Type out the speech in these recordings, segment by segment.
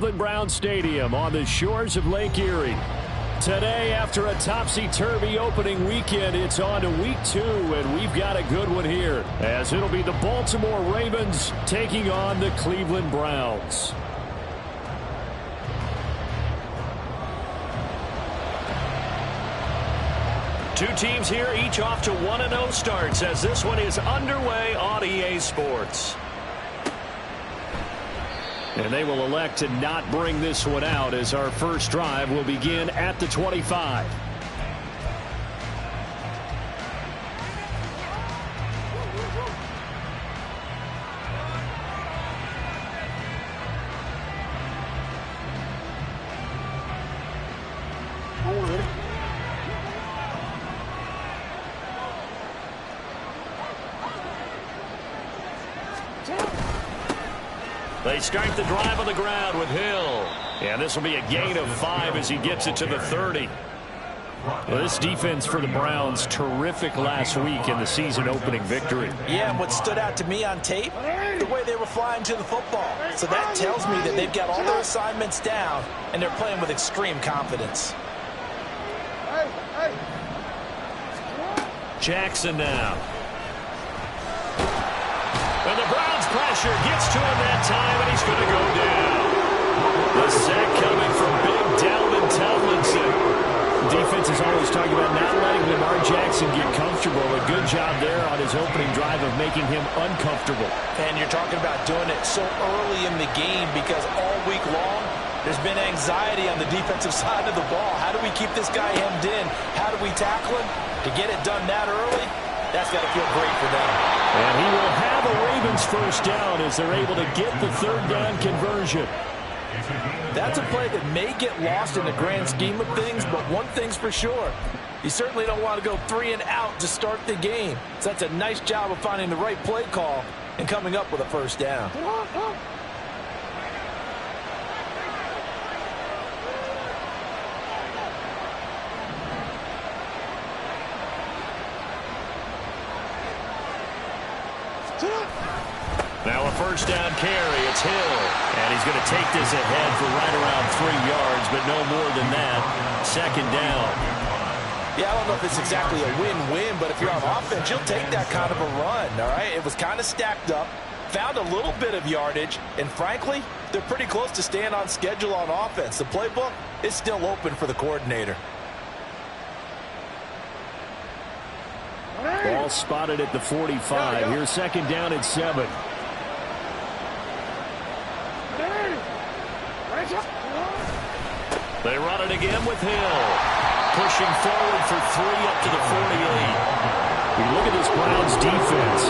Cleveland Browns Stadium on the shores of Lake Erie. Today, after a topsy-turvy opening weekend, it's on to week 2, and we've got a good one here, as it'll be the Baltimore Ravens taking on the Cleveland Browns. Two teams here, each off to 1-0 starts, as this one is underway on EA Sports. And they will elect to not bring this one out, as our first drive will begin at the 25. They start the drive on the ground with Hill. And this will be a gain of 5 as he gets it to the 30. Well, this defense for the Browns, terrific last week in the season opening victory. Yeah, and what stood out to me on tape, the way they were flying to the football. So that tells me that they've got all their assignments down, and they're playing with extreme confidence. Jackson now. And the Browns pressure gets to him that time, and he's going to go down. The sack coming from Big Dalvin Tomlinson. The defense is always talking about not letting Lamar Jackson get comfortable. A good job there on his opening drive of making him uncomfortable. And you're talking about doing it so early in the game, because all week long there's been anxiety on the defensive side of the ball. How do we keep this guy hemmed in? How do we tackle him? To get it done that early, that's got to feel great for them. And he will have a Ravens first down as they're able to get the third down conversion. That's a play that may get lost in the grand scheme of things, but one thing's for sure. You certainly don't want to go 3 and out to start the game. So that's a nice job of finding the right play call and coming up with a first down. Now a first down carry. It's Hill. And he's going to take this ahead for right around 3 yards, but no more than that. Second down. Yeah, I don't know if it's exactly a win-win, but if you're on offense, you'll take that kind of a run, all right? It was kind of stacked up, found a little bit of yardage, and frankly, they're pretty close to staying on schedule on offense. The playbook is still open for the coordinator. Ball spotted at the 45. Here's second down at 7. They run it again with Hill. Pushing forward for 3 up to the 48. We look at this Browns defense.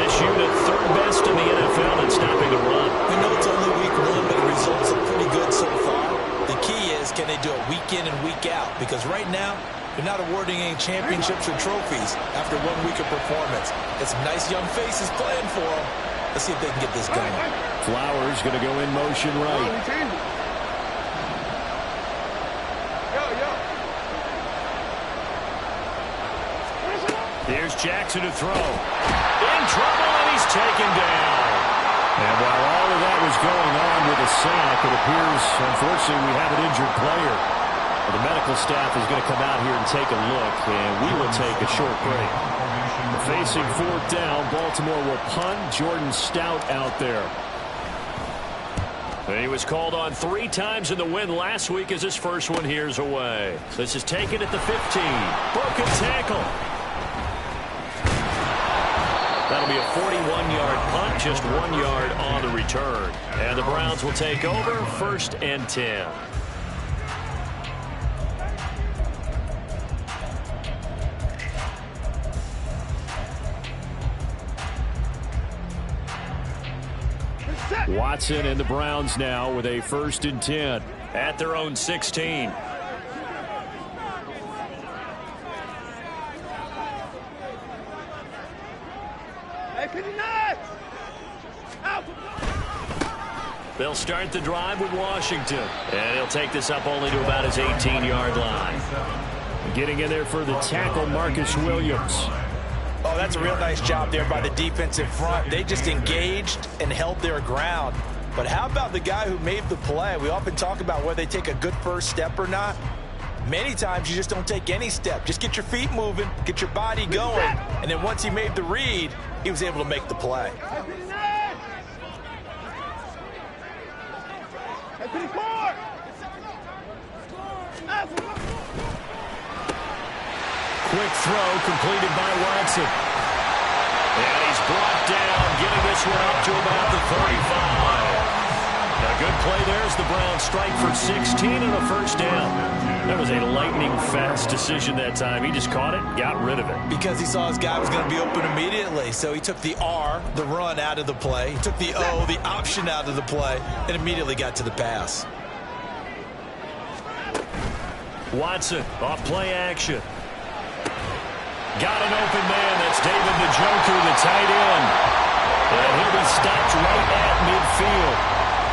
This unit, third best in the NFL at stopping the run. We know it's only week 1, but the results are pretty good so far. The key is, can they do it week in and week out? Because right now, they're not awarding any championships or trophies after 1 week of performance. Got some nice young faces playing for them. Let's see if they can get this going. Flowers going to go in motion right. Here's Jackson to throw. In trouble, and he's taken down. And while all of that was going on with a sack, it appears, unfortunately, we have an injured player. The medical staff is going to come out here and take a look, and we will take a short break. Facing fourth down, Baltimore will punt. Jordan Stout out there. And he was called on 3 times in the win last week as his first one here's away. This is taken at the 15. Broken tackle. That'll be a 41-yard punt, just 1 yard on the return. And the Browns will take over, 1st and 10. Watson and the Browns now with a 1st and 10 at their own 16. They'll start the drive with Washington. And he'll take this up only to about his 18-yard line. Getting in there for the tackle, Marcus Williams. Oh, that's a real nice job there by the defensive front. They just engaged and held their ground. But how about the guy who made the play? We often talk about whether they take a good first step or not. Many times you just don't take any step. Just get your feet moving, get your body going, and then once he made the read, he was able to make the play. Quick throw completed by Watson. And he's brought down, getting this one up to about the 35. A good play there as the Browns strike for 16 and a first down. That was a lightning-fast decision that time. He just caught it, got rid of it. Because he saw his guy was going to be open immediately, so he took the R, the run, out of the play. He took the O, the option, out of the play, and immediately got to the pass. Watson, off play action. Got an open man. That's David Njoku, the tight end. And he'll be stopped right at midfield.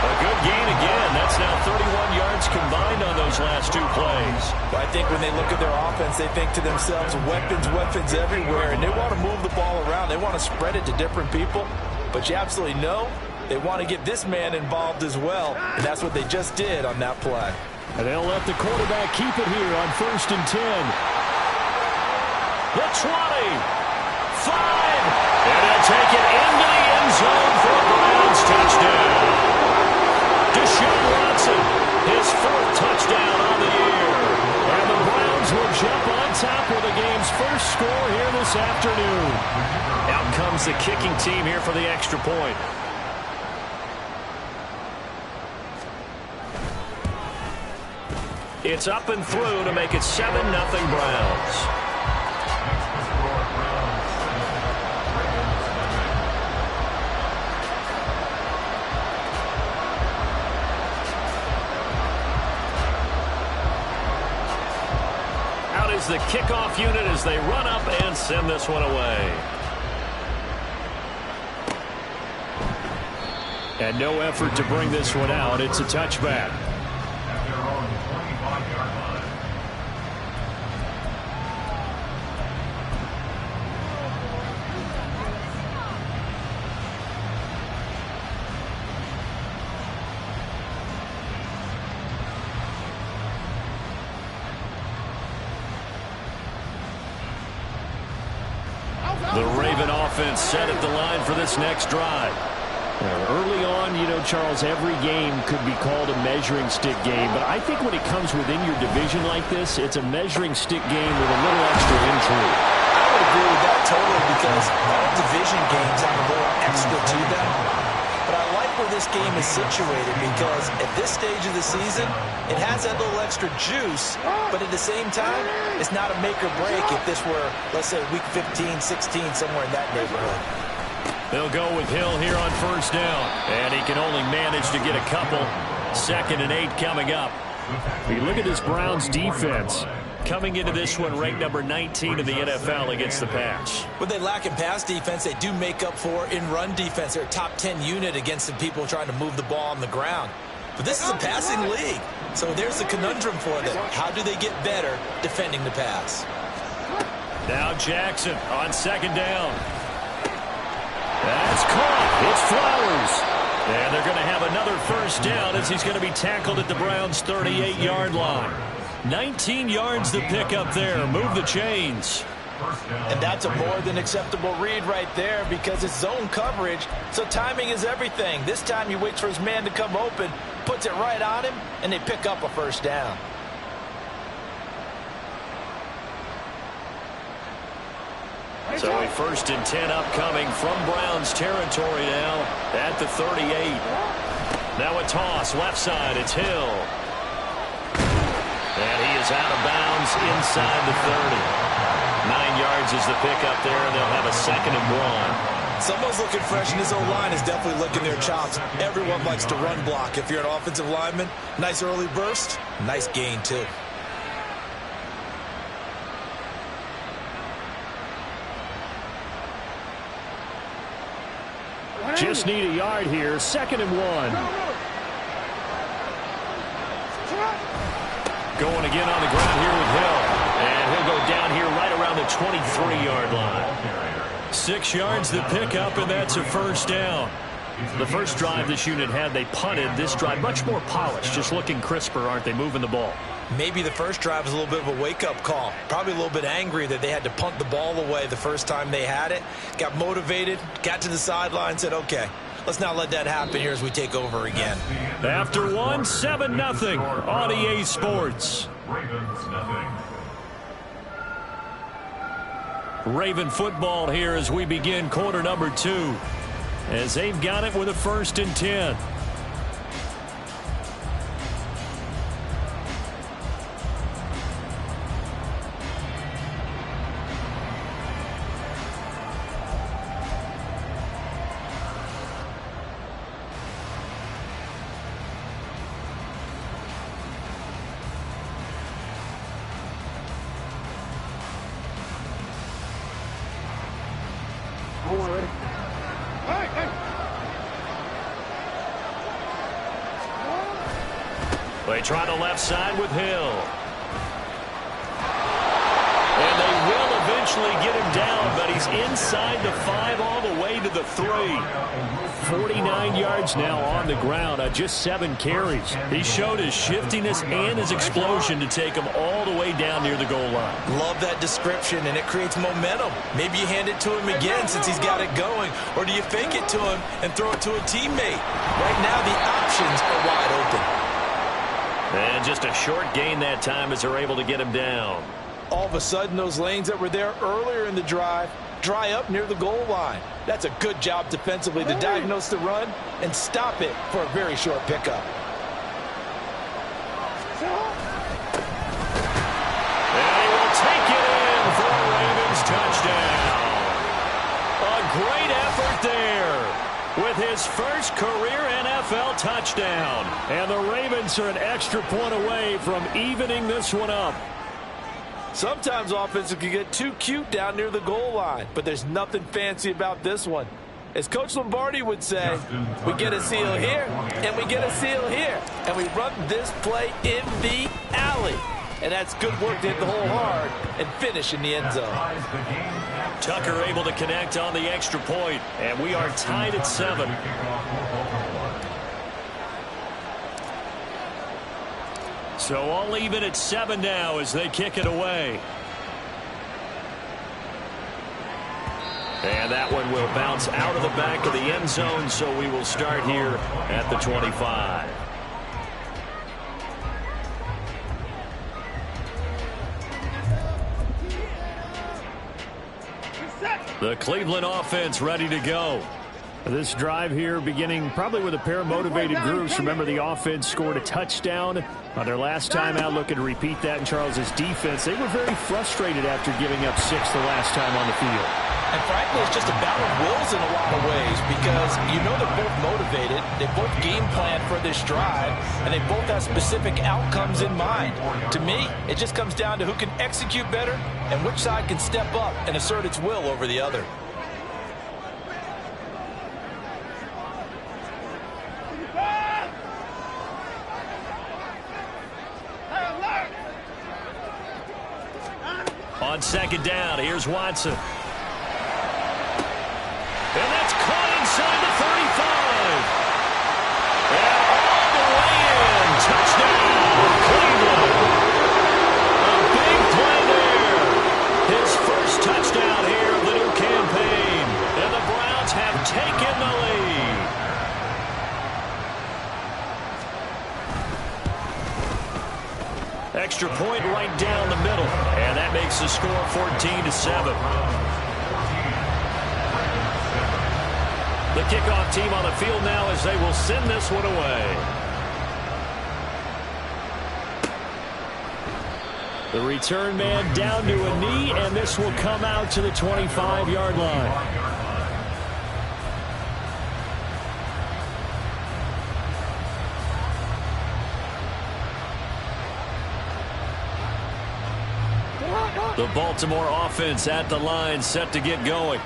A good gain again. That's now 31 yards combined on those last two plays. Well, I think when they look at their offense, they think to themselves, weapons, weapons everywhere. And they want to move the ball around. They want to spread it to different people. But you absolutely know they want to get this man involved as well. And that's what they just did on that play. And they'll let the quarterback keep it here on 1st and 10. The 20. 5. And they'll take it into the end zone for a Browns touchdown. Deshaun Watson, his 4th touchdown on the year. And the Browns will jump on top with the game's first score here this afternoon. Out comes the kicking team here for the extra point. It's up and through to make it 7-0 Browns. Out is the kickoff unit as they run up and send this one away. And no effort to bring this one out. It's a touchback. The Raven offense set at the line for this next drive. Early on, you know, Charles, every game could be called a measuring stick game. But I think when it comes within your division like this, it's a measuring stick game with a little extra intrigue. I would agree with that totally because all division games have a little extra to them. But I like where this game is situated because at this stage of the season, it has that little extra juice, but at the same time, it's not a make or break if this were, let's say, week 15, 16, somewhere in that neighborhood. They'll go with Hill here on 1st down, and he can only manage to get a couple. 2nd and 8 coming up. You look at this Browns defense. Coming into this one, ranked number 19 in the NFL against the pass. What they lack in pass defense, they do make up for in run defense. They're a top 10 unit against the people trying to move the ball on the ground. But this is a passing league, so there's a conundrum for them. How do they get better defending the pass? Now Jackson on 2nd down. That's caught. It's Flowers. And they're going to have another first down as he's going to be tackled at the Browns' 38-yard line. 19 yards to pick up there. Move the chains. And that's a more than acceptable read right there because it's zone coverage, so timing is everything. This time he waits for his man to come open, puts it right on him, and they pick up a first down. So a 1st and 10 upcoming from Browns territory now at the 38. Now a toss left side. It's Hill. And he is out of bounds inside the 30. 9 yards is the pickup there, and they'll have a 2nd and 1. Someone's looking fresh, and this O-line is definitely licking their chops. Everyone likes to run block. If you're an offensive lineman, nice early burst, nice gain too. Just need a yard here. 2nd and 1. Going again on the ground here with Hill. And he'll go down here right around the 23-yard line. 6 yards the pickup, and that's a first down. The first drive this unit had, they punted. This drive, much more polished, just looking crisper, aren't they, moving the ball? Maybe the first drive was a little bit of a wake-up call. Probably a little bit angry that they had to punt the ball away the first time they had it. Got motivated, got to the sideline, said, okay, let's not let that happen here as we take over again. After one, 7-0 on EA Sports. Raven football here as we begin quarter number 2. As they've got it with a 1st and 10. They try the left side with Hill. And they will eventually get him down, but he's inside the 5 all the way to the 3. 49 yards now on the ground on just 7 carries. He showed his shiftiness and his explosion to take him all the way down near the goal line. Love that description, and it creates momentum. Maybe you hand it to him again since he's got it going, or do you fake it to him and throw it to a teammate? Right now, the options are wide open. And just a short gain that time as they're able to get him down. All of a sudden, those lanes that were there earlier in the drive dry up near the goal line. That's a good job defensively to diagnose the run and stop it for a very short pickup. And he will take it in for a Ravens touchdown. A great effort there with his first career NFL touchdown. And the Ravens are an extra point away from evening this one up. Sometimes offenses can get too cute down near the goal line, but there's nothing fancy about this one. As Coach Lombardi would say, we get a seal here, and we get a seal here, and we run this play in the alley. And that's good work to hit the hole hard and finish in the end zone. Tucker able to connect on the extra point, and we are tied at 7. So all even at 7 now as they kick it away. And that one will bounce out of the back of the end zone, so we will start here at the 25. The Cleveland offense ready to go. This drive here beginning probably with a pair of motivated groups. Remember, the offense scored a touchdown on their last time out, looking to repeat that in Charles's defense. They were very frustrated after giving up 6 the last time on the field. And frankly, it's just a battle of wills in a lot of ways because you know they're both motivated, they both game plan for this drive, and they both have specific outcomes in mind. To me, it just comes down to who can execute better and which side can step up and assert its will over the other. On second down, here's Watson. And that's caught inside the 35. And all the way in. Touchdown, Cleveland. A big play there. His first touchdown here of the new campaign. And the Browns have taken the lead. Extra point right down the middle. And that makes the score 14-7. The kickoff team on the field now as they will send this one away. The return man down to a knee, and this will come out to the 25-yard line. The Baltimore offense at the line, set to get going.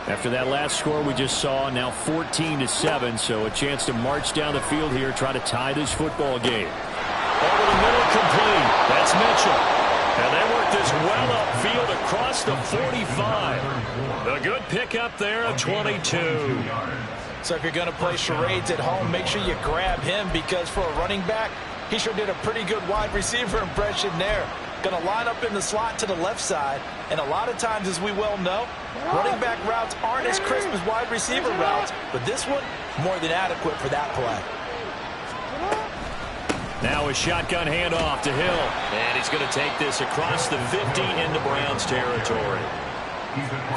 After that last score we just saw, now 14-7, so a chance to march down the field here, try to tie this football game. Over the middle, complete. That's Mitchell. And they work this well upfield across the 45. A good pickup there of 22. So if you're going to play charades at home, make sure you grab him, because for a running back, he sure did a pretty good wide receiver impression there. Going to line up in the slot to the left side, and a lot of times, as we well know, running back routes aren't as crisp as wide receiver routes, but this one, more than adequate for that play. Now a shotgun handoff to Hill, and he's going to take this across the 50 into Browns territory.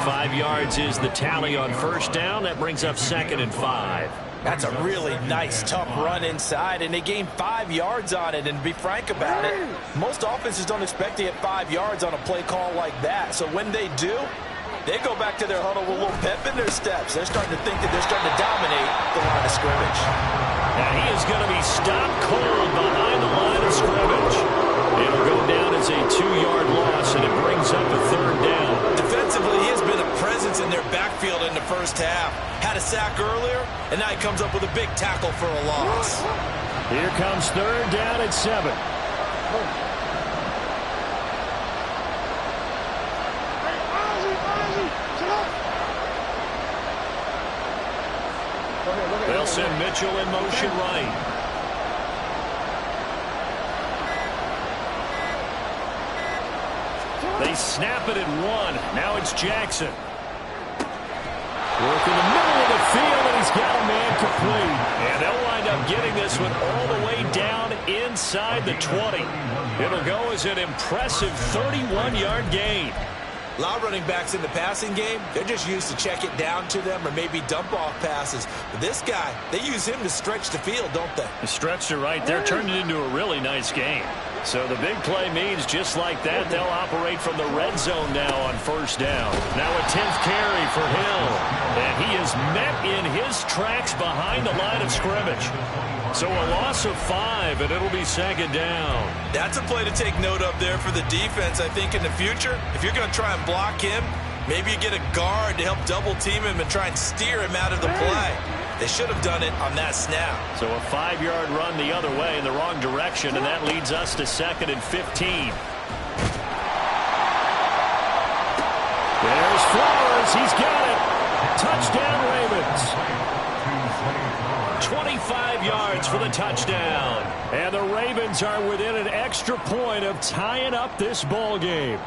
5 yards is the tally on first down. That brings up 2nd and 5. That's a really nice, tough run inside, and they gained 5 yards on it. And to be frank about it, most offenses don't expect to get 5 yards on a play call like that. So when they do, they go back to their huddle with a little pep in their steps. They're starting to think that they're starting to dominate the line of scrimmage. And he is going to be stopped cold behind the line of scrimmage. It'll go down as a 2-yard loss, and it brings up a 3rd down. Defensively, he has been a presence in their backfield in the first half. Had a sack earlier, and now he comes up with a big tackle for a loss. Here comes 3rd down at 7. They'll send Mitchell in motion right. They snap it at 1. Now it's Jackson. Work in the middle of the field, and he's got a man complete. And they'll wind up getting this one all the way down inside the 20. It'll go as an impressive 31-yard gain. A lot of running backs in the passing game, they're just used to check it down to them or maybe dump off passes. But this guy, they use him to stretch the field, don't they? The stretch to right there turned it into a really nice game. So the big play means just like that, they'll operate from the red zone now on first down. Now a 10th carry for Hill. And he is met in his tracks behind the line of scrimmage. So a loss of 5, and it'll be 2nd down. That's a play to take note of there for the defense, I think, in the future. If you're going to try and block him, maybe you get a guard to help double-team him and try and steer him out of the play. They should have done it on that snap. So a 5-yard run the other way in the wrong direction, and that leads us to 2nd and 15. There's Flowers. He's got it. Touchdown, Ravens. 25 yards for the touchdown. And the Ravens are within an extra point of tying up this ball game.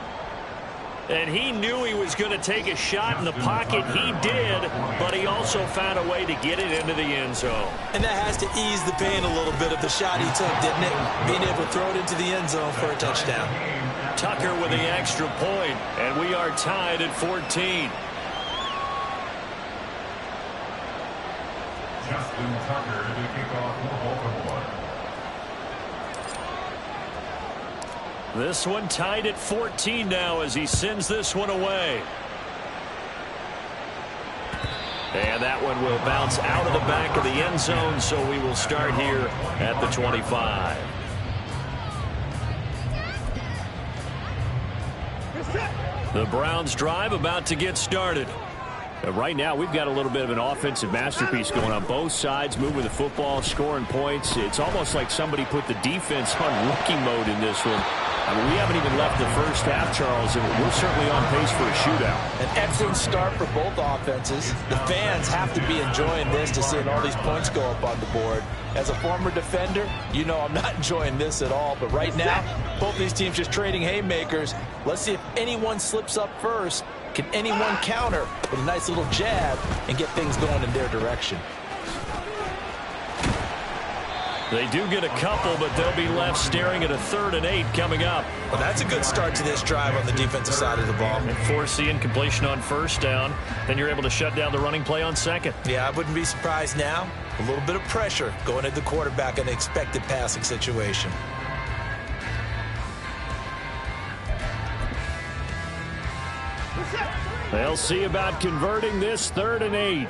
And he knew he was going to take a shot in the pocket. He did, but he also found a way to get it into the end zone. And that has to ease the pain a little bit of the shot he took, didn't it? Being able to throw it into the end zone for a touchdown. Tucker with the extra point, and we are tied at 14. Justin Tucker to kick off for Baltimore. This one tied at 14 now as he sends this one away. And that one will bounce out of the back of the end zone, so we will start here at the 25. The Browns drive about to get started. Right now, we've got a little bit of an offensive masterpiece going on both sides, moving the football, scoring points. It's almost like somebody put the defense on rookie mode in this one. I mean, we haven't even left the first half, Charles, and we're certainly on pace for a shootout. An excellent start for both offenses. The fans have to be enjoying this to seeing all these points go up on the board. As a former defender, you know I'm not enjoying this at all. But right now, both these teams just trading haymakers. Let's see if anyone slips up first. Can anyone counter with a nice little jab and get things going in their direction? They do get a couple, but they'll be left staring at a 3rd and 8 coming up. Well, that's a good start to this drive on the defensive side of the ball. And force the incompletion on first down. Then you're able to shut down the running play on 2nd. Yeah, I wouldn't be surprised now. A little bit of pressure going at the quarterback in an expected passing situation. They'll see about converting this 3rd and 8.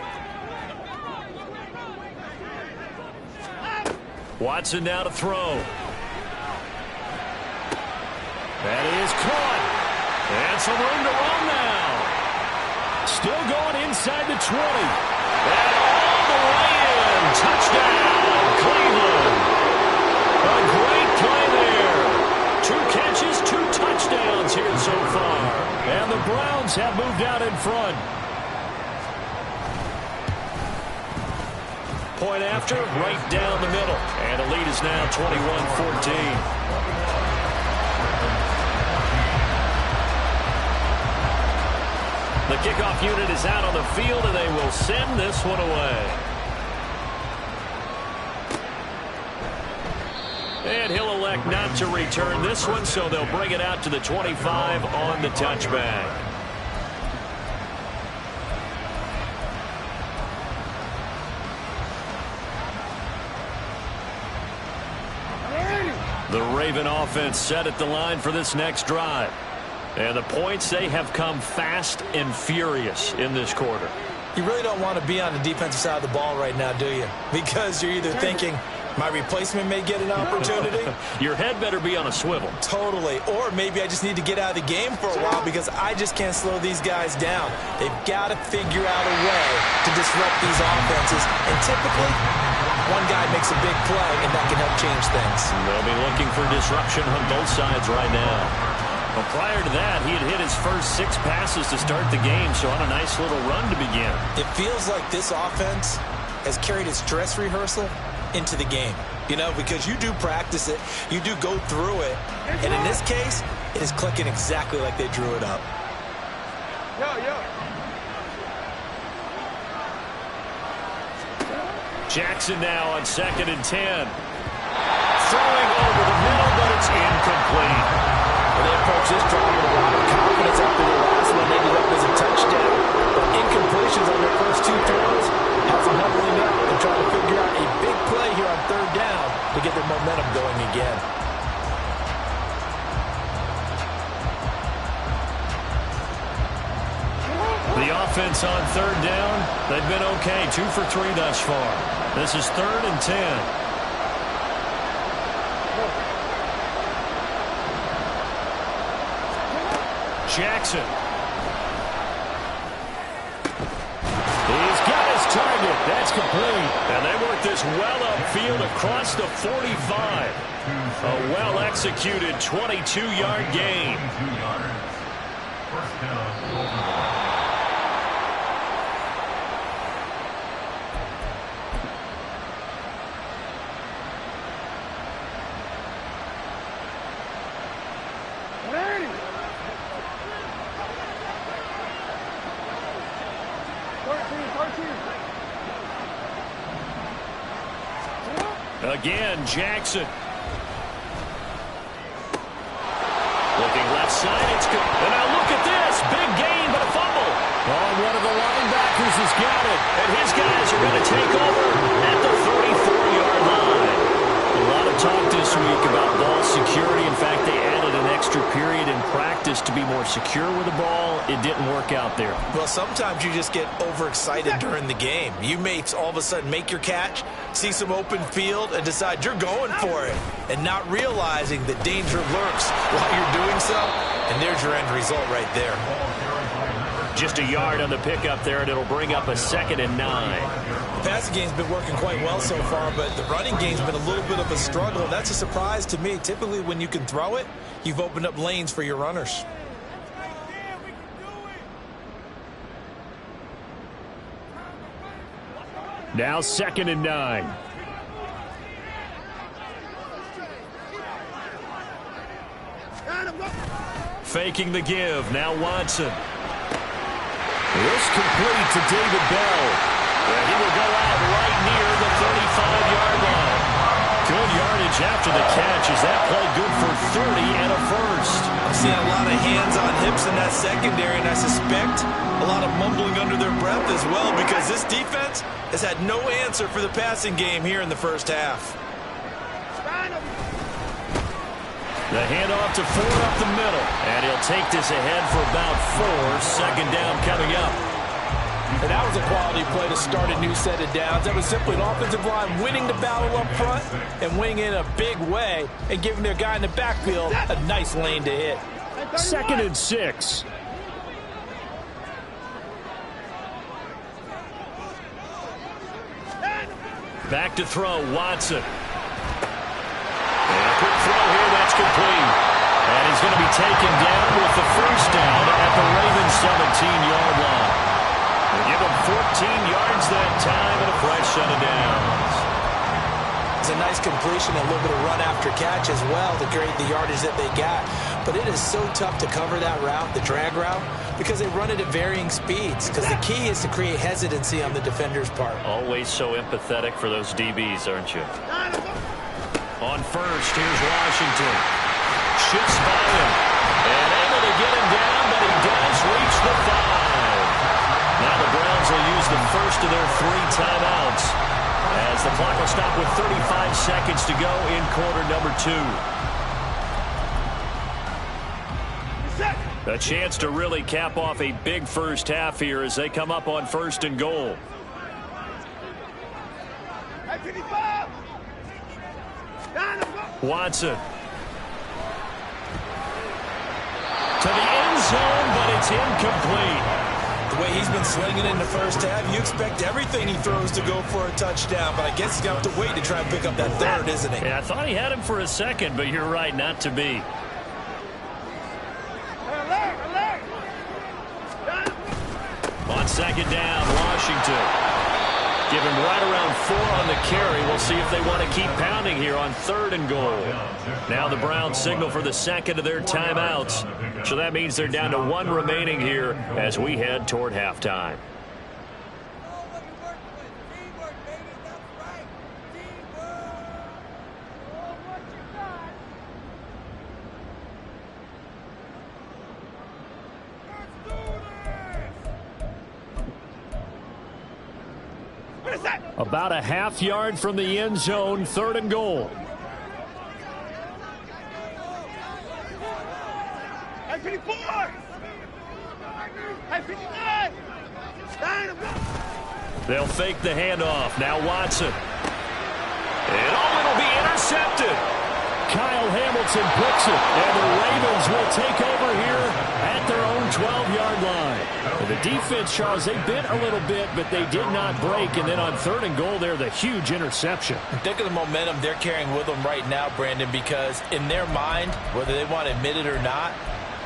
Watson now to throw. That is caught. And some room to run now. Still going inside the 20. And all the way in. Touchdown, Cleveland. A great play there. 2 catches, 2 touchdowns here so far. And the Browns have moved out in front. point after, right down the middle. And the lead is now 21-14. The kickoff unit is out on the field, and they will send this one away. And he'll elect not to return this one, so they'll bring it out to the 25 on the touchback. The Raven offense set at the line for this next drive. And the points, they have come fast and furious in this quarter. You really don't want to be on the defensive side of the ball right now, do you? Because you're either thinking, my replacement may get an opportunity. Your head better be on a swivel. Totally. Or maybe I just need to get out of the game for a while because I just can't slow these guys down. They've got to figure out a way to disrupt these offenses. And typically, one guy makes a big play, and that can help change things. They'll be looking for disruption on both sides right now. Well, prior to that, he had hit his first 6 passes to start the game, so on a nice little run to begin. It feels like this offense has carried its dress rehearsal into the game, you know, because you do practice it, you do go through it, and in this case, it is clicking exactly like they drew it up. Jackson now on 2nd and 10. Throwing over the middle, but it's incomplete. Well, they approach this drive with a lot of confidence after the last one ended up as a touchdown. But incompletions on their first 2 throws have them huddling up and trying to figure out a big play here on 3rd down to get their momentum going again. The offense on 3rd down, they've been okay. 2 for 3 thus far. This is 3rd and 10. Jackson. He's got his target. That's complete. And they work this well upfield across the 45. A well-executed 22-yard gain. First down overall. Again, Jackson. Looking left side, it's good. And now look at this. Big gain, but a fumble. Oh, one of the linebackers has got it. And his guys are going to take over at the 34-yard line. A lot of talk this week about ball security. In fact, they added an extra period in practice to be more secure with the ball. It didn't work out there. Well, sometimes you just get overexcited during the game. You may all of a sudden make your catch, see some open field, and decide you're going for it, and not realizing that danger lurks while you're doing so. And there's your end result right there. Just a yard on the pickup there, and it'll bring up a 2nd and 9. The passing game's been working quite well so far, but the running game's been a little bit of a struggle. That's a surprise to me. Typically, when you can throw it, you've opened up lanes for your runners. Now 2nd and 9. Faking the give. Now Watson. This complete to David Bell. And he will go out right near the 35-yard line. Good yardage after the catch as that play good for 30 and a first. I'm seeing a lot of hands on hips in that secondary, and I suspect a lot of mumbling under their breath as well because this defense has had no answer for the passing game here in the first half. The handoff to Ford up the middle, and he'll take this ahead for about 4. 2nd down coming up. And that was a quality play to start a new set of downs. That was simply an offensive line winning the battle up front and winning in a big way and giving their guy in the backfield a nice lane to hit. 2nd and 6. Back to throw, Watson. And a quick throw here, that's complete. And he's going to be taken down with the first down at the Ravens 17-yard line. They give him yards that time and a fresh set of downs. It's a nice completion, a little bit of run after catch as well to create the yardage that they got. But it is so tough to cover that route, the drag route, because they run it at varying speeds. Because the key is to create hesitancy on the defender's part. Always so empathetic for those DBs, aren't you? On first, here's Washington. Shoots by him. And able to get him down, but he does reach the 5. Now the Browns will use the first of their 3 timeouts, as the clock will stop with 35 seconds to go in quarter number 2. A chance to really cap off a big first half here as they come up on 1st and goal. Watson. To the end zone, but it's incomplete. The way he's been slinging in the first half, you expect everything he throws to go for a touchdown, but I guess he's going to have to wait to try and pick up that third, isn't he? Yeah, I thought he had him for a second, but you're right, not to be. On 2nd down, Washington. Give him right around 4 on the carry. We'll see if they want to keep pounding here on 3rd and goal. Now the Browns signal for the 2nd of their timeouts. So that means they're down to 1 remaining here as we head toward halftime. About a half yard from the end zone, 3rd and goal. They'll fake the handoff. Now Watson. And it'll be intercepted. Kyle Hamilton puts it, and the Ravens will take over here at their own 12-yard line. And the defense, Charles, they bit a little bit, but they did not break. And then on 3rd and goal there, the huge interception. Think of the momentum they're carrying with them right now, Brandon, because in their mind, whether they want to admit it or not,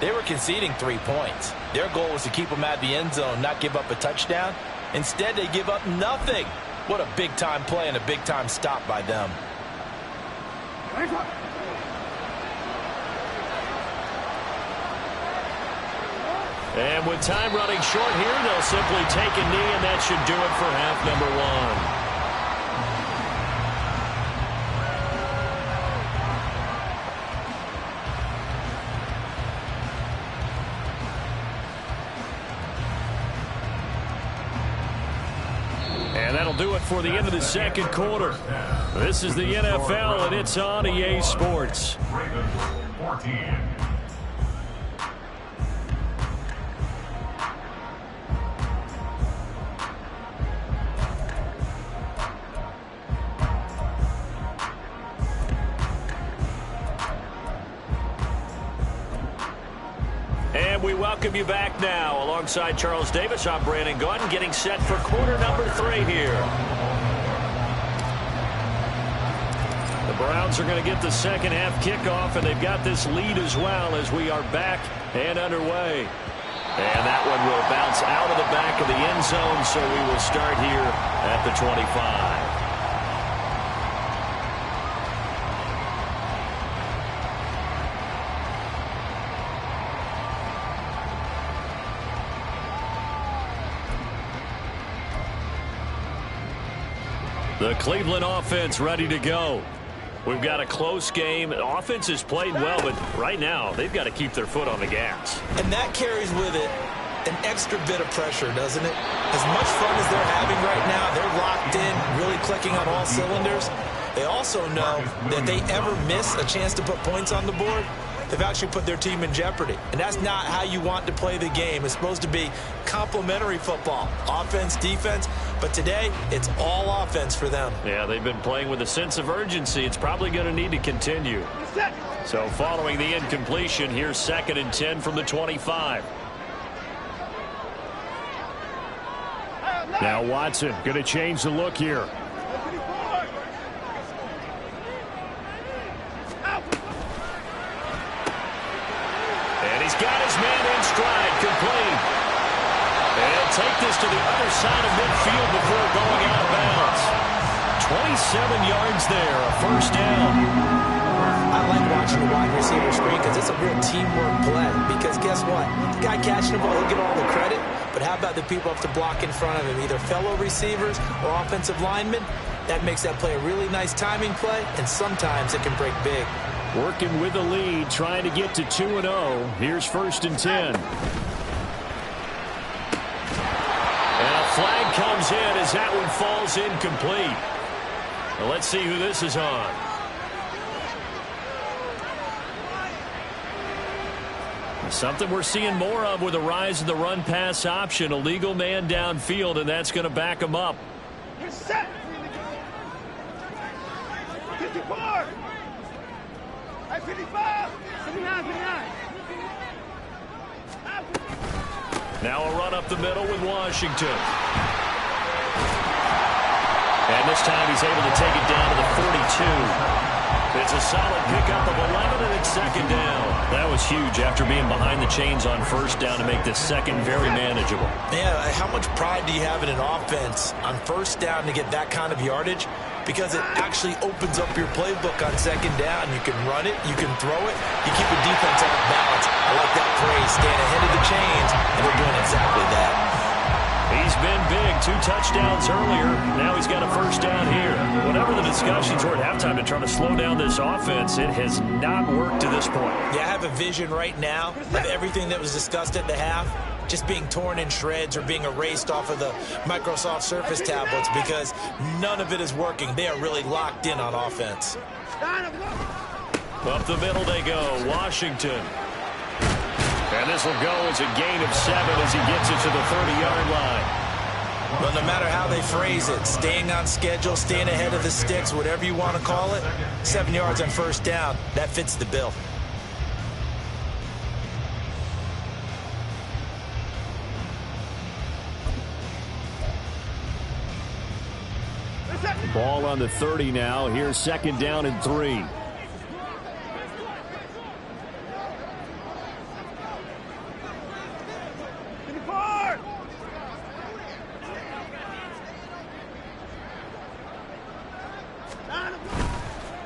they were conceding 3 points. Their goal was to keep them at the end zone, not give up a touchdown. Instead, they give up nothing. What a big-time play and a big-time stop by them. And with time running short here, they'll simply take a knee, and that should do it for half number 1. And that'll do it for the end of the 2nd quarter. This is the NFL, and it's on EA Sports. Ravens 14. And we welcome you back now. Alongside Charles Davis, I'm Brandon Gaudin, getting set for quarter number 3 here. The Browns are going to get the 2nd half kickoff, and they've got this lead as well as we are back and underway. And that one will bounce out of the back of the end zone, so we will start here at the 25. The Cleveland offense ready to go. We've got a close game. The offense has played well, but right now they've got to keep their foot on the gas. And that carries with it an extra bit of pressure, doesn't it? As much fun as they're having right now, they're locked in, really clicking on all cylinders. They also know that if they ever miss a chance to put points on the board, they've actually put their team in jeopardy. And that's not how you want to play the game. It's supposed to be complementary football, offense, defense. But today, it's all offense for them. Yeah, they've been playing with a sense of urgency. It's probably going to need to continue. So following the incompletion, here's 2nd and 10 from the 25. Now Watson going to change the look here. And he's got his man in stride, complete. And take this to the other side of midfield before going out of bounds. 27 yards there, a first down. I like watching the wide receiver screen because it's a real teamwork play. Because guess what? The guy catching the ball, he'll get all the credit. But how about the people up to block in front of him, either fellow receivers or offensive linemen? That makes that play a really nice timing play, and sometimes it can break big. Working with the lead, trying to get to 2-0. Here's 1st and 10. And a flag comes in as that one falls incomplete. Well, let's see who this is on. Something we're seeing more of with the rise of the run-pass option. A legal man downfield, and that's going to back him up. Set. 54. 55. 79. Now a run up the middle with Washington. And this time he's able to take it down to the 42. It's a solid pickup of 11, and it's 2nd down. That was huge after being behind the chains on 1st down to make this 2nd very manageable. Yeah, how much pride do you have in an offense on 1st down to get that kind of yardage? Because it actually opens up your playbook on 2nd down. You can run it, you can throw it, you keep the defense off balance. I like that phrase, staying ahead of the chains, and they're doing exactly that. He's been big, 2 touchdowns earlier. Now he's got a 1st down here. Whatever the discussions were at halftime to try to slow down this offense, it has not worked to this point. Yeah, I have a vision right now of everything that was discussed at the half just being torn in shreds or being erased off of the Microsoft Surface tablets because none of it is working. They are really locked in on offense. Up the middle they go, Washington. And this will go as a gain of 7 as he gets it to the 30-yard line. Well, no matter how they phrase it, staying on schedule, staying ahead of the sticks, whatever you want to call it, 7 yards on 1st down, that fits the bill. Ball on the 30 now. Here's 2nd down and 3.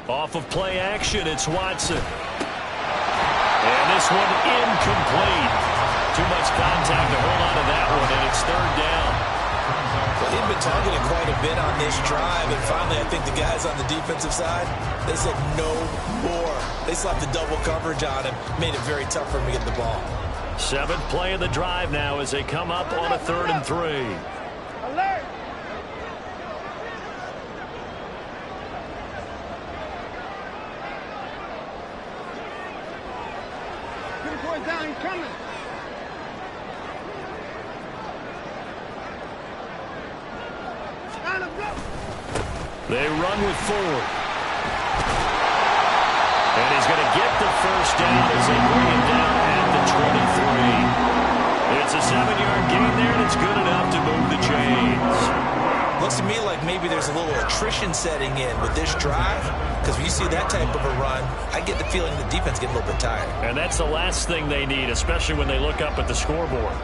Off of play action, it's Watson. And this one incomplete. Too much contact to hold on to that one, and it's 3rd down. Well, they've been targeting quite a bit on this drive, and finally I think the guys on the defensive side, they said no more. They slapped the double coverage on him, made it very tough for him to get the ball. 7th play of the drive now as they come up on a 3rd and 3. Alert. Down, he's coming. They run with Ford. And he's going to get the 1st down as they bring him down at the 23. It's a 7-yard gain there, and it's good enough to move the chains. Looks to me like maybe there's a little attrition setting in with this drive. Because when you see that type of a run, I get the feeling the defense getting a little bit tired. And that's the last thing they need, especially when they look up at the scoreboard.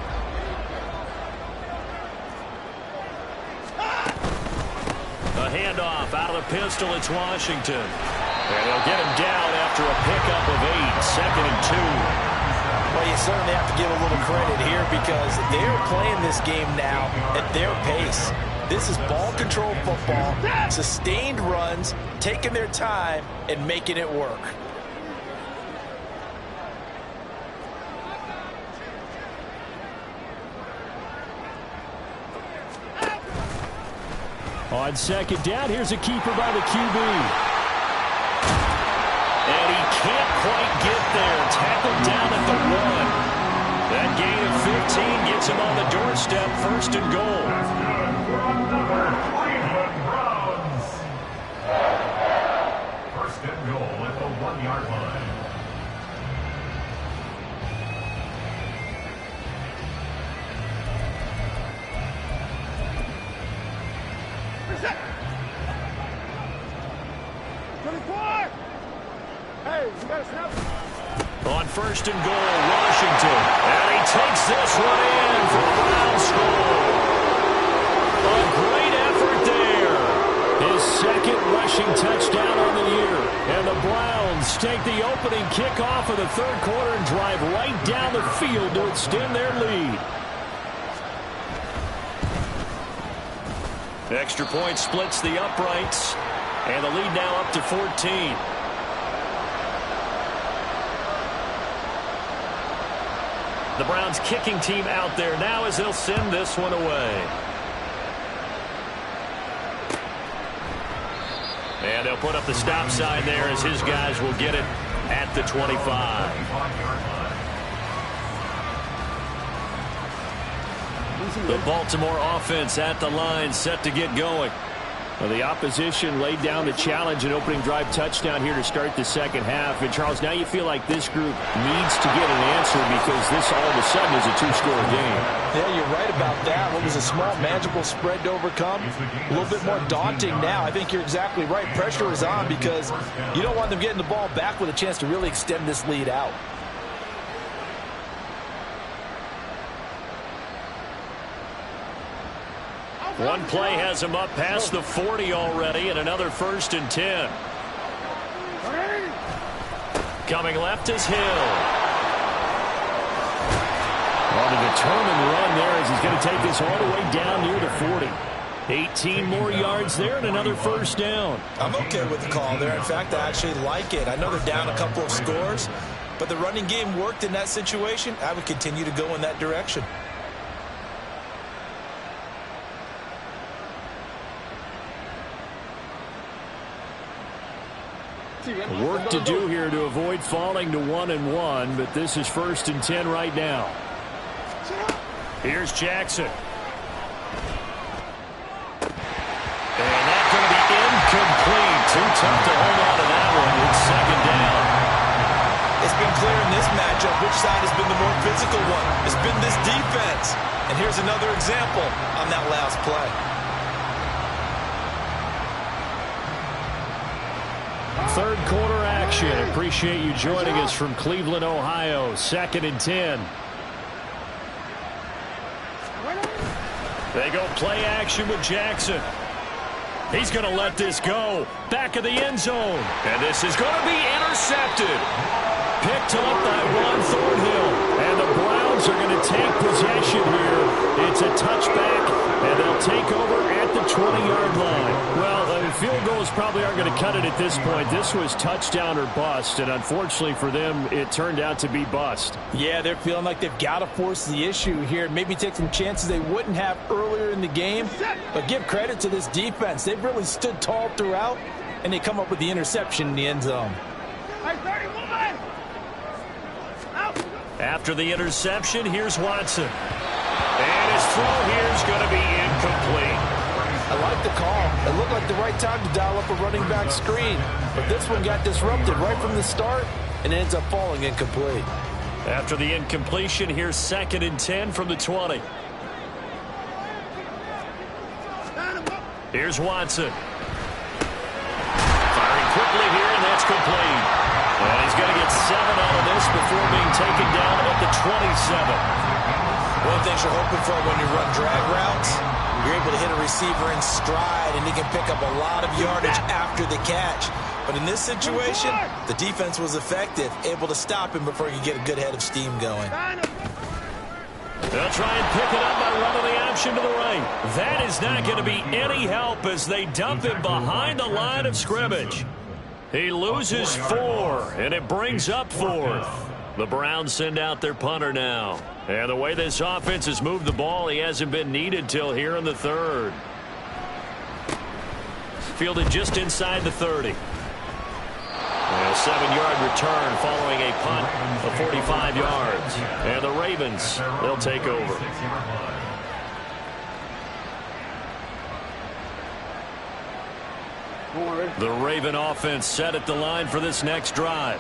A handoff out of the pistol. It's Washington. And they'll get him down after a pickup of 8. 2nd and 2. Well, you certainly have to give a little credit here because they're playing this game now at their pace. This is ball control football, sustained runs, taking their time and making it work. On 2nd down, here's a keeper by the QB. And he can't quite get there. Tackled down at the 1. That gain of 15 gets him on the doorstep, 1st and goal. Browns. 1st and goal at the 1-yard line. Reset. 24. Hey, you got a snap. On first and goal, Washington. And he takes this one in for the Browns score. A great effort there. His second rushing touchdown on the year. And the Browns take the opening kickoff of the third quarter and drive right down the field to extend their lead. Extra point splits the uprights. And the lead now up to 14. The Browns kicking team out there now as they'll send this one away. And they'll put up the stop sign there as his guys will get it at the 25. The Baltimore offense at the line, set to get going. Well, the opposition laid down the challenge, an opening drive touchdown here to start the second half. And, Charles, now you feel like this group needs to get an answer because this all of a sudden is a two-score game. Yeah, you're right about that. What was a small, manageable spread to overcome, a little bit more daunting now. I think you're exactly right. Pressure is on because you don't want them getting the ball back with a chance to really extend this lead out. One play has him up past the 40 already, and another 1st and 10. Coming left is Hill. On a determined run there as he's going to take this all the way down near the 40. 18 more yards there and another first down. I'm okay with the call there. In fact, I actually like it. I know they're down a couple of scores, but the running game worked in that situation. I would continue to go in that direction. Work to do here to avoid falling to 1-1, but this is 1st and 10 right now. Here's Jackson. And that's going to be incomplete. Too tough to hold on to that one. It's 2nd down. It's been clear in this matchup which side has been the more physical one. It's been this defense. And here's another example on that last play. Third quarter action. Appreciate you joining us from Cleveland, Ohio. 2nd and 10. They go play action with Jackson. He's going to let this go. Back of the end zone. And this is going to be intercepted. Picked up by Ron Thornhill. And the Browns are going to take possession here. It's a touchback, and they'll take over at the 20-yard line. Well, field goals probably aren't going to cut it at this point. This was touchdown or bust, and unfortunately for them, it turned out to be bust. Yeah, they're feeling like they've got to force the issue here. Maybe take some chances they wouldn't have earlier in the game. But give credit to this defense. They've really stood tall throughout, and they come up with the interception in the end zone. After the interception, here's Watson. And his throw here is going to be incomplete. I like the call. It looked like the right time to dial up a running back screen. But this one got disrupted right from the start, and it ends up falling incomplete. After the incompletion, here's 2nd and 10 from the 20. Here's Watson. Firing quickly here, and that's complete. And he's going to get 7 out of this before being taken down at the 27. One of the things you're hoping for when you run drag routes, you're able to hit a receiver in stride, and he can pick up a lot of yardage after the catch. But in this situation, the defense was effective, able to stop him before he could get a good head of steam going. They'll try and pick it up by running the option to the right. That is not going to be any help as they dump him behind the line of scrimmage. He loses 4, and it brings up 4th. The Browns send out their punter now. And the way this offense has moved the ball, he hasn't been needed till here in the 3rd. Fielded just inside the 30. And a 7-yard return following a punt of 45 yards. And the Ravens, they'll take over. The Raven offense set at the line for this next drive.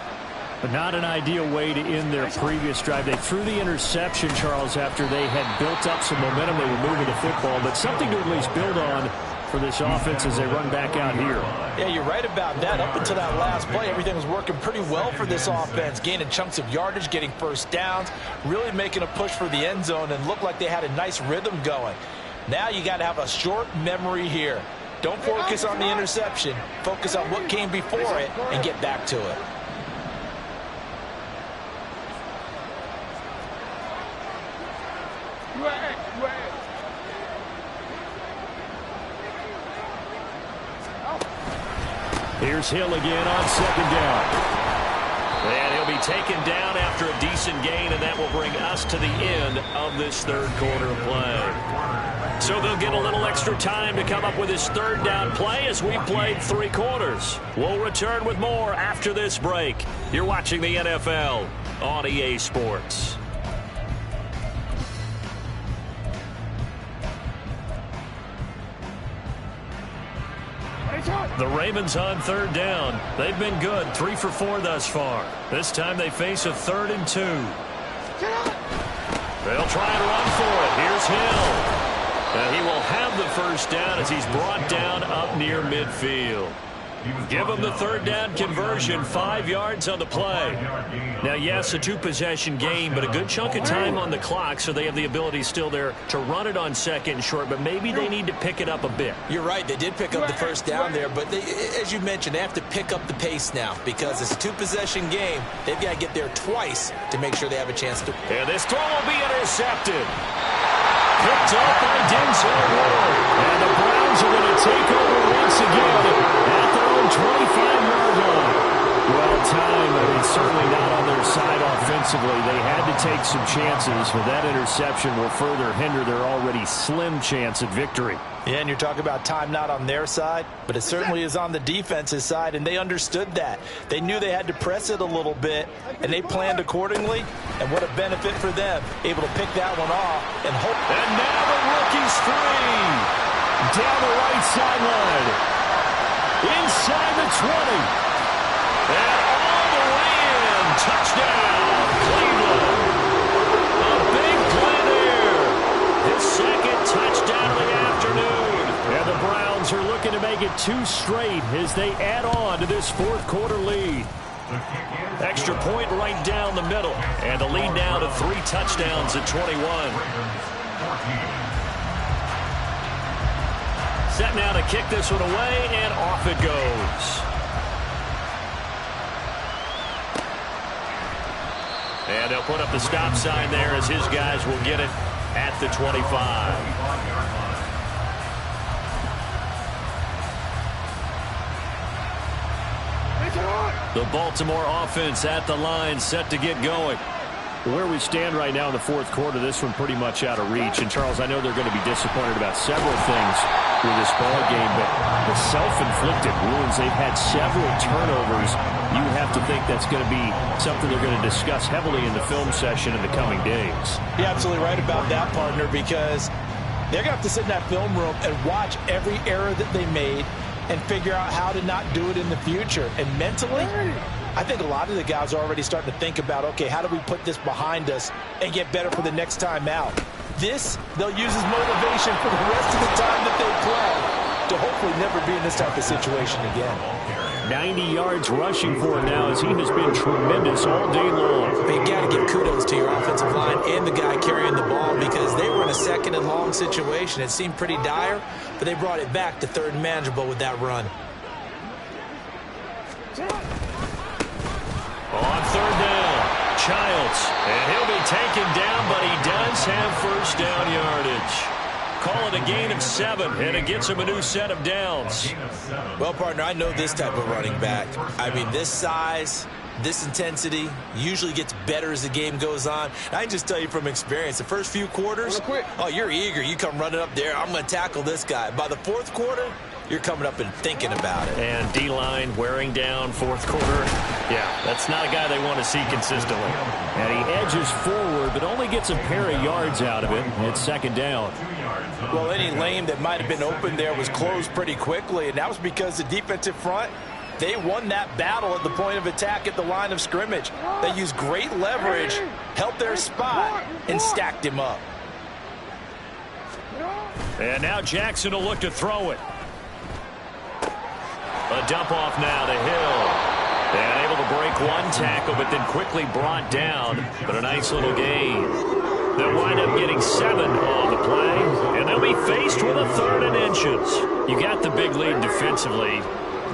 But not an ideal way to end their previous drive. They threw the interception, Charles, after they had built up some momentum. They were moving the football, but something to at least build on for this offense as they run back out here. Yeah, you're right about that. Up until that last play, everything was working pretty well for this offense, gaining chunks of yardage, getting first downs, really making a push for the end zone, and looked like they had a nice rhythm going. Now you got to have a short memory here. Don't focus on the interception. Focus on what came before it and get back to it. Here's Hill again on second down. And he'll be taken down after a decent gain, and that will bring us to the end of this third quarter of play. So they'll get a little extra time to come up with his third down play as we played 3 quarters. We'll return with more after this break. You're watching the NFL on EA Sports. The Ravens on third down. They've been good, 3 for 4 thus far. This time they face a 3rd and 2. They'll try and run for it. Here's Hill. And he will have the first down as he's brought down up near midfield. Give him the third down conversion, 5 yards on the play. Now, yes, a 2-possession game, but a good chunk of time on the clock, so they have the ability still there to run it on second and short, but maybe they need to pick it up a bit. You're right. They did pick up the first down there, but as you mentioned, they have to pick up the pace now because it's a 2-possession game. They've got to get there twice to make sure they have a chance to. And this throw will be intercepted. Picked up by Denzel Ward. And the Browns are going to take over once again at their own 25-yard line. Well timed, but it's certainly not on their side offensively. They had to take some chances, but that interception will further hinder their already slim chance at victory. Yeah, and you're talking about time not on their side, but it certainly is on the defense's side, and they understood that. They knew they had to press it a little bit, and they planned accordingly, and what a benefit for them, able to pick that one off and hope. And now the rookie's free. Down the right sideline. Inside the 20. And all the way in. Touchdown, Cleveland. A big play there. His second touchdown of the afternoon. And the Browns are looking to make it 2 straight as they add on to this fourth quarter lead. Extra point right down the middle. And the lead now to 3 touchdowns at 21. Set now to kick this one away, and off it goes. And they'll put up the stop sign there as his guys will get it at the 25. The Baltimore offense at the line, set to get going. Where we stand right now in the fourth quarter, this one pretty much out of reach. And, Charles, I know they're going to be disappointed about several things with this ball game, but the self-inflicted wounds, they've had several turnovers. You have to think that's going to be something they're going to discuss heavily in the film session in the coming days. You're absolutely right about that, partner, because they're going to have to sit in that film room and watch every error that they made and figure out how to not do it in the future. And mentally, I think a lot of the guys are already starting to think about, okay, how do we put this behind us and get better for the next time out? This, they'll use as motivation for the rest of the time that they play to hopefully never be in this type of situation again. 90 yards rushing for him now as he has been tremendous all day long. But you got to give kudos to your offensive line and the guy carrying the ball because they were in a 2nd and long situation. It seemed pretty dire, but they brought it back to 3rd and manageable with that run. On 3rd down, Childs, and he'll be taken down, but he does have first down yardage. Call it a gain of 7, and it gets him a new set of downs. Well, partner, I know this type of running back. I mean, this size, this intensity usually gets better as the game goes on. I can just tell you from experience, the first few quarters, oh, you're eager. You come running up there, I'm going to tackle this guy. By the 4th quarter, you're coming up and thinking about it. And D-line wearing down 4th quarter. Yeah, that's not a guy they want to see consistently. And he edges forward, but only gets a pair of yards out of it. It's 2nd down. Well, any lane that might have been open there was closed pretty quickly, and that was because the defensive front, they won that battle at the point of attack at the line of scrimmage. They used great leverage, held their spot, and stacked him up. And now Jackson will look to throw it. A dump off now to Hill. And able to break one tackle, but then quickly brought down. But a nice little gain. They'll wind up getting 7 on the play, and they'll be faced with a 3rd and inches. You got the big lead defensively.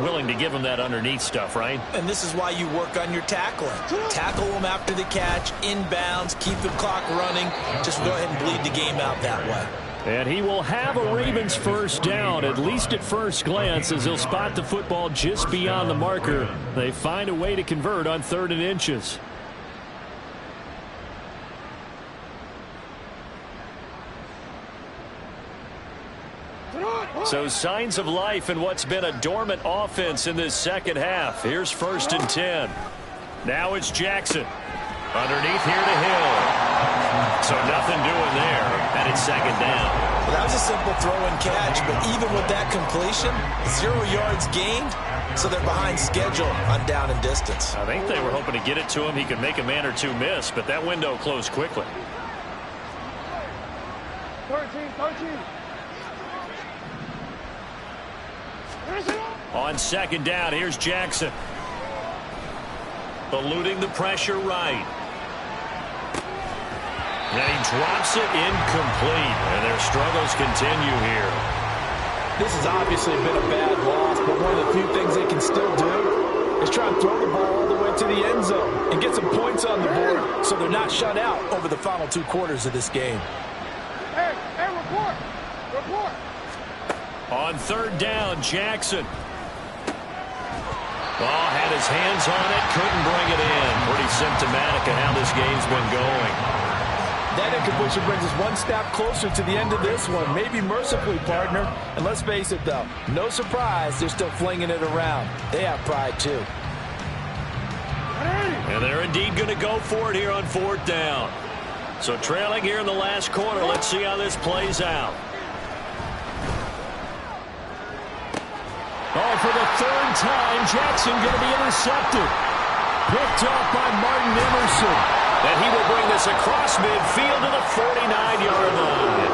Willing to give them that underneath stuff, right? And this is why you work on your tackling. Tackle them after the catch, inbounds, keep the clock running. Just go ahead and bleed the game out that way. And he will have a Ravens first down, at least at first glance, as he'll spot the football just beyond the marker. They find a way to convert on 3rd and inches. So signs of life in what's been a dormant offense in this second half. Here's 1st and 10. Now it's Jackson. Underneath here to Hill. So nothing doing there, and it's 2nd down. Well, that was a simple throw and catch, but even with that completion, 0 yards gained, so they're behind schedule on down and distance. I think they were hoping to get it to him. He could make a man or two miss, but that window closed quickly. 13. On 2nd down, here's Jackson. Eluding the pressure right. And he drops it incomplete, and their struggles continue here. This has obviously been a bad loss, but one of the few things they can still do is try and throw the ball all the way to the end zone and get some points on the board so they're not shut out over the final 2 quarters of this game. Hey, report. On 3rd down, Jackson. Oh, had his hands on it, couldn't bring it in. Pretty symptomatic of how this game's been going. That incompletion brings us one step closer to the end of this one. Maybe mercifully, partner. And let's face it, though, no surprise, they're still flinging it around. They have pride, too. And they're indeed going to go for it here on 4th down. So trailing here in the last quarter, let's see how this plays out. Oh, for the 3rd time, Jackson going to be intercepted. Picked off by Martin Emerson. And he will bring this across midfield to the 49-yard line.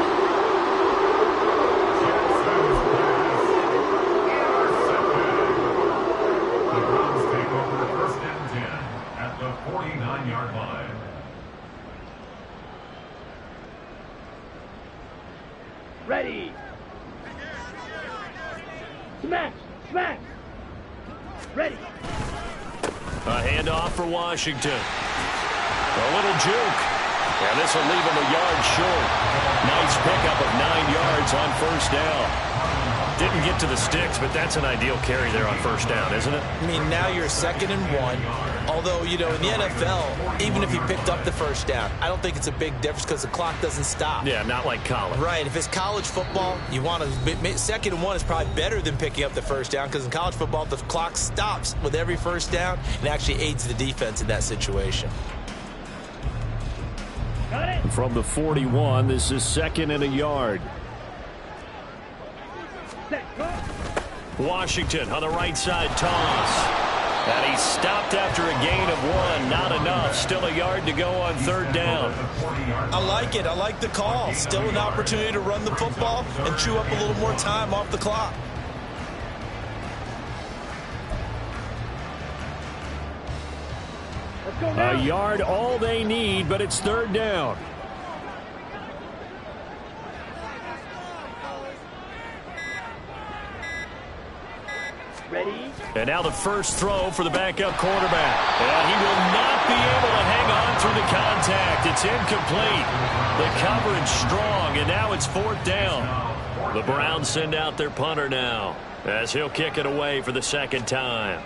The Browns take over 1st and 10 at the 49-yard line. Ready. Smash. Ready. A handoff for Washington. A little juke. And this will leave him a yard short. Nice pickup of 9 yards on 1st down. Didn't get to the sticks, but that's an ideal carry there on 1st down, isn't it? I mean, now you're 2nd and 1. Although, you know, in the NFL, even if he picked up the 1st down, I don't think it's a big difference because the clock doesn't stop. Yeah, not like college. Right. If it's college football, you want to 2nd and 1 is probably better than picking up the 1st down because in college football, the clock stops with every 1st down and actually aids the defense in that situation. From the 41, this is 2nd and a yard. Washington on the right side toss. And he stopped after a gain of 1. Not enough. Still a yard to go on 3rd down. I like it. I like the call. Still an opportunity to run the football and chew up a little more time off the clock. A yard all they need, but it's 3rd down. Ready. And now the first throw for the backup quarterback. And he will not be able to hang on through the contact. It's incomplete. The coverage strong, and now it's 4th down. The Browns send out their punter now as he'll kick it away for the 2nd time.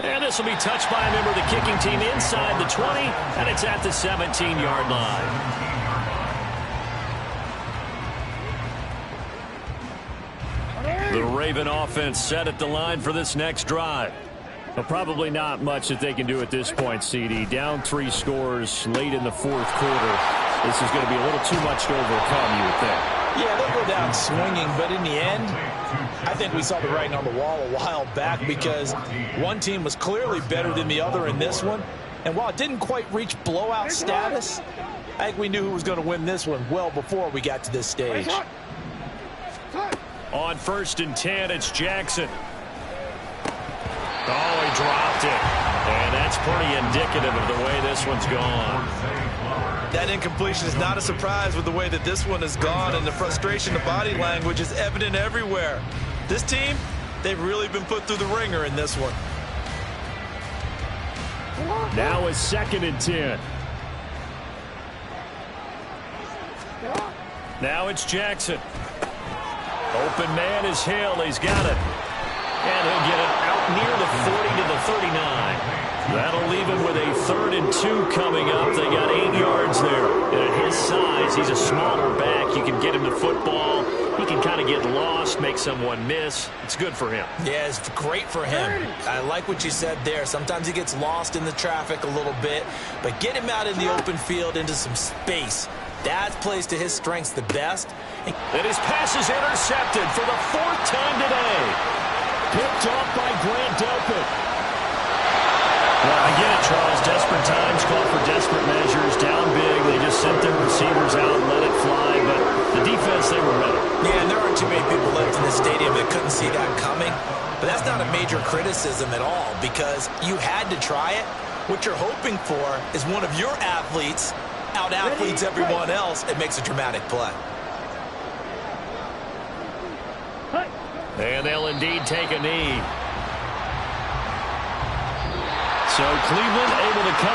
And this will be touched by a member of the kicking team inside the 20, and it's at the 17-yard line. The Raven offense set at the line for this next drive. Well, probably not much that they can do at this point, CD. Down 3 scores late in the 4th quarter. This is going to be a little too much to overcome, you would think. Yeah, they'll go down swinging, but in the end, I think we saw the writing on the wall a while back because one team was clearly better than the other in this one. And while it didn't quite reach blowout status, I think we knew who was going to win this one well before we got to this stage. On 1st and 10, it's Jackson. Oh, he dropped it. And that's pretty indicative of the way this one's gone. That incompletion is not a surprise with the way that this one has gone, and the frustration, the body language is evident everywhere. This team, they've really been put through the ringer in this one. Now it's 2nd and 10. Now it's Jackson. Open man is Hill. He's got it. And he'll get it out near the 40 to the 39. That'll leave him with a 3rd and 2 coming up. They got 8 yards there. And at his size, he's a smaller back. You can get him the football. He can kind of get lost, make someone miss. It's good for him. Yeah, it's great for him. I like what you said there. Sometimes he gets lost in the traffic a little bit, but get him out in the open field into some space. That plays to his strengths the best. And his pass is intercepted for the 4th time today. Picked off by Grant Delpit. Well, I get it, Charles. Desperate times call for desperate measures. Down big, they just sent their receivers out and let it fly. But the defense, they were ready. Yeah, and there aren't too many people left in the stadium that couldn't see that coming. But that's not a major criticism at all, because you had to try it. What you're hoping for is one of your athletes out-athletes everyone else and makes a dramatic play. And they'll indeed take a knee. So Cleveland able to come